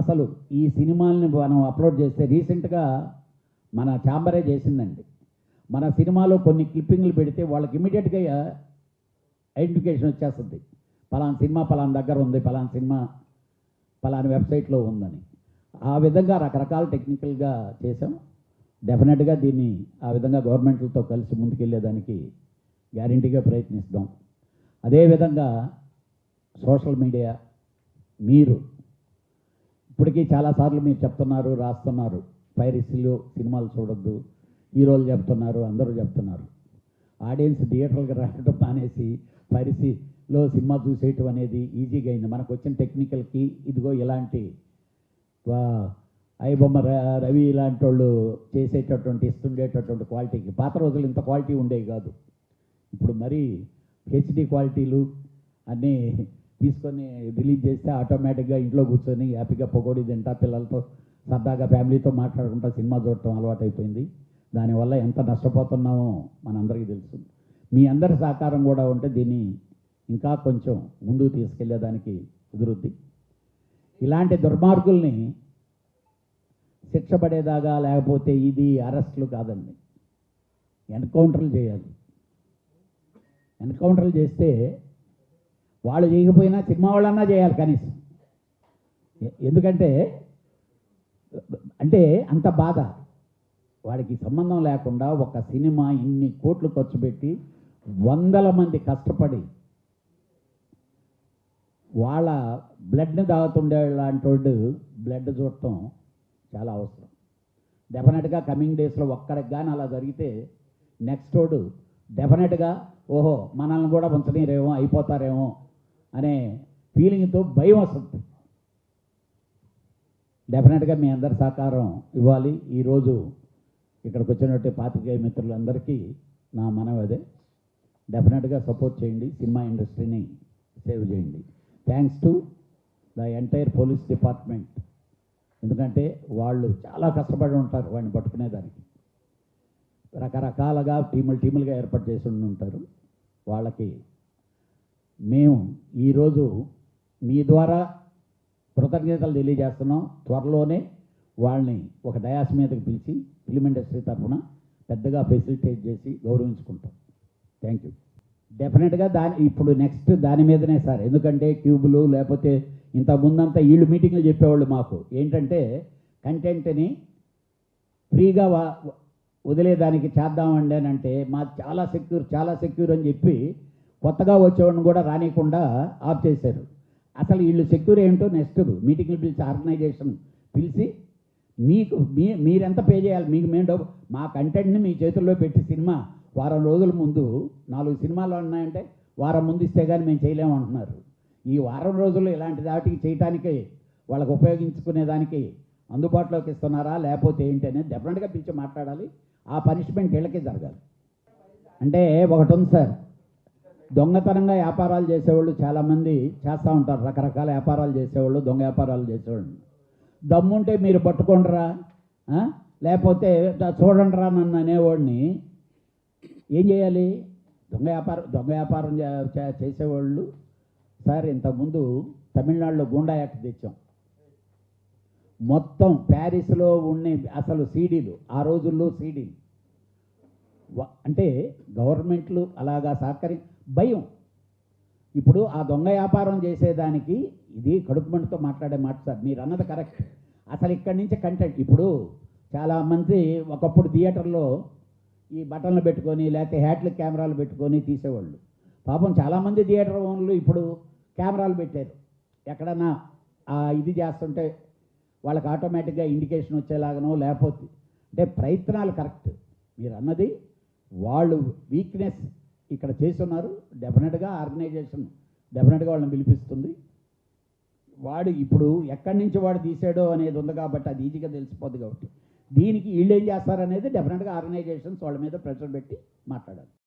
అసలు ఈ సినిమాల్ని మనం అప్లోడ్ చేస్తే రీసెంట్గా మన ఛాంబరే చేసిందండి. మన సినిమాలో కొన్ని క్లిప్పింగ్లు పెడితే వాళ్ళకి ఇమీడియట్గా ఐడెంటిఫికేషన్ వచ్చేస్తుంది. పలానా సినిమా పలానా దగ్గర ఉంది, పలానా సినిమా పలానా వెబ్సైట్లో ఉందని. ఆ విధంగా రకరకాల టెక్నికల్గా చేసాం. డెఫినెట్గా దీన్ని ఆ విధంగా గవర్నమెంట్లతో కలిసి ముందుకెళ్ళేదానికి గ్యారంటీగా ప్రయత్నిస్తాం. అదేవిధంగా సోషల్ మీడియా మీరు ఇప్పటికీ చాలాసార్లు మీరు చెప్తున్నారు, రాస్తున్నారు, పైరసీలో సినిమాలు చూడొద్దు, హీరోలు చెప్తున్నారు, అందరూ చెప్తున్నారు. ఆడియన్స్ థియేటర్లకు రావడం మానేసి పైరసీలో సినిమా చూసేయటం అనేది ఈజీగా అయింది. మనకు వచ్చిన టెక్నికల్కి ఇదిగో ఇలాంటి ఐబొమ్మ రవి ఇలాంటి వాళ్ళు చేసేటటువంటి ఇస్తుండేటటువంటి క్వాలిటీకి పాత రోజులు ఇంత క్వాలిటీ ఉండేవి కాదు. ఇప్పుడు మరీ హెచ్డి క్వాలిటీలు అన్నీ తీసుకొని రిలీజ్ చేస్తే ఆటోమేటిక్గా ఇంట్లో కూర్చొని హ్యాపీగా పకోడీ తింటా పిల్లలతో సరదాగా ఫ్యామిలీతో మాట్లాడుకుంటా సినిమా చూడటం అలవాటైపోయింది. దానివల్ల ఎంత నష్టపోతున్నామో మనందరికీ తెలుసు. మీ అందరి సహకారం కూడా ఉంటే దీన్ని ఇంకా కొంచెం ముందుకు తీసుకెళ్లేదానికి కుదురుద్ది. ఇలాంటి దుర్మార్గుల్ని శిక్ష పడేదాగా లేకపోతే ఇది అరెస్టులు కాదండి, ఎన్కౌంటర్లు చేయాలి. ఎన్కౌంటర్లు చేస్తే వాళ్ళు చేయకపోయినా సినిమా వాళ్ళన్నా చేయాలి కనీసం. ఎందుకంటే అంటే అంత బాధ. వాడికి సంబంధం లేకుండా ఒక సినిమా ఇన్ని కోట్లు ఖర్చు పెట్టి వందల మంది కష్టపడి వాళ్ళ బ్లడ్ని తాగుతుండే లాంటి వాడు బ్లడ్ చూడటం చాలా అవసరం. డెఫినెట్గా కమింగ్ డేస్లో ఒక్కడికి కానీ అలా జరిగితే నెక్స్ట్ వాడు డెఫినెట్గా ఓహో మనల్ని కూడా ఉంచనీరేమో, అయిపోతారేమో అనే ఫీలింగ్తో భయం వస్తుంది. డెఫినెట్గా మీ అందరి సహకారం ఇవ్వాలి. ఈరోజు ఇక్కడికి వచ్చినట్టు పాత్రికేయ మిత్రులందరికీ నా మనవి అదే. డెఫినెట్గా సపోర్ట్ చేయండి, సినిమా ఇండస్ట్రీని సేవ్ చేయండి. Thanks to the entire police department. ఎందుకంటే వాళ్ళు చాలా కష్టపడి ఉంటారు వాడిని పట్టుకునేదానికి. రకరకాలుగా టీములుగా ఏర్పాటు చేసి ఉంటారు. వాళ్ళకి మేము ఈరోజు మీ ద్వారా కృతజ్ఞతలు తెలియజేస్తున్నాం. త్వరలోనే వాళ్ళని ఒక డయాస్ మీదకి పిలిచి ఫిలిం ఇండస్ట్రీ తరఫున పెద్దగా ఫెసిలిటేట్ చేసి గౌరవించుకుంటాం. Thank you. డెఫినెట్గా ఇప్పుడు నెక్స్ట్ దాని మీదనే సార్. ఎందుకంటే క్యూబులు లేకపోతే ఇంతకుముందంతా వీళ్ళు మీటింగ్లు చెప్పేవాళ్ళు మాకు ఏంటంటే కంటెంట్ని ఫ్రీగా వదిలేదానికి చేద్దామండి అని అంటే మా చాలా సెక్యూర్ అని చెప్పి కొత్తగా వచ్చేవాడిని కూడా రానియకుండా ఆఫ్ చేశారు. అసలు వీళ్ళు సెక్యూర్ ఏంటో నెక్స్ట్ మీటింగ్లు పిలిచి ఆర్గనైజేషన్ పిలిచి మీరెంత పే చేయాలి, మీకు మేము మా కంటెంట్ని మీ చేతుల్లో పెట్టి సినిమా వారం రోజుల ముందు 4 సినిమాలు ఉన్నాయంటే వారం ముందు ఇస్తే కానీ మేము చేయలేమంటున్నారు. ఈ వారం రోజులు ఇలాంటి దాటికి చేయటానికి వాళ్ళకు ఉపయోగించుకునేదానికి అందుబాటులోకి ఇస్తున్నారా లేకపోతే ఏంటి అనేది డెఫినెట్గా పిలిచి మాట్లాడాలి. ఆ పనిష్మెంట్ వీళ్ళకే జరగాలి. అంటే ఒకటి ఉంది సార్, దొంగతనంగా వ్యాపారాలు చేసేవాళ్ళు చాలామంది చేస్తూ ఉంటారు. రకరకాల వ్యాపారాలు చేసేవాళ్ళు, దొంగ వ్యాపారాలు చేసేవాళ్ళు. దమ్ముంటే మీరు పట్టుకోండిరా, లేకపోతే చూడండిరా నన్ను అనేవాడిని ఏం చేయాలి? దొంగ వ్యాపారం చేసేవాళ్ళు సార్. ఇంతకుముందు తమిళనాడులో గూండా యాక్ట్ తెచ్చాం. మొత్తం ప్యారిస్లో ఉండే అసలు సీడీలు, ఆ రోజుల్లో సీడీలు అంటే గవర్నమెంట్లు అలాగా భయం. ఇప్పుడు ఆ దొంగ వ్యాపారం చేసేదానికి ఇది కడుపు మంటతో మాట్లాడే మాట సార్. మీరు అన్నది కరెక్ట్. అసలు ఇక్కడి నుంచి కంటెంట్ ఇప్పుడు చాలామంది ఒకప్పుడు థియేటర్లో ఈ బటన్లు పెట్టుకొని లేకపోతే హ్యాట్లు కెమెరాలు పెట్టుకొని తీసేవాళ్ళు. పాపం చాలామంది థియేటర్ ఓనర్లు ఇప్పుడు కెమెరాలు పెట్టారు. ఎక్కడన్నా ఇది చేస్తుంటే వాళ్ళకి ఆటోమేటిక్గా ఇండికేషన్ వచ్చేలాగనో లేకపోతే అంటే ప్రయత్నాలు కరెక్ట్. మీరు అన్నది వాళ్ళు వీక్నెస్ ఇక్కడ చేస్తున్నారు. డెఫినెట్గా ఆర్గనైజేషన్ డెఫినెట్గా వాళ్ళని పిలిపిస్తుంది. వాడు ఇప్పుడు ఎక్కడి నుంచి వాడు తీసాడో అనేది ఉంది కాబట్టి అది ఈజీగా తెలిసిపోద్ది. కాబట్టి దీనికి వీళ్ళు ఏం చేస్తారనేది డెఫినెట్గా ఆర్గనైజేషన్స్ వాళ్ళ మీద ప్రెషర్ పెట్టి మాట్లాడాలి.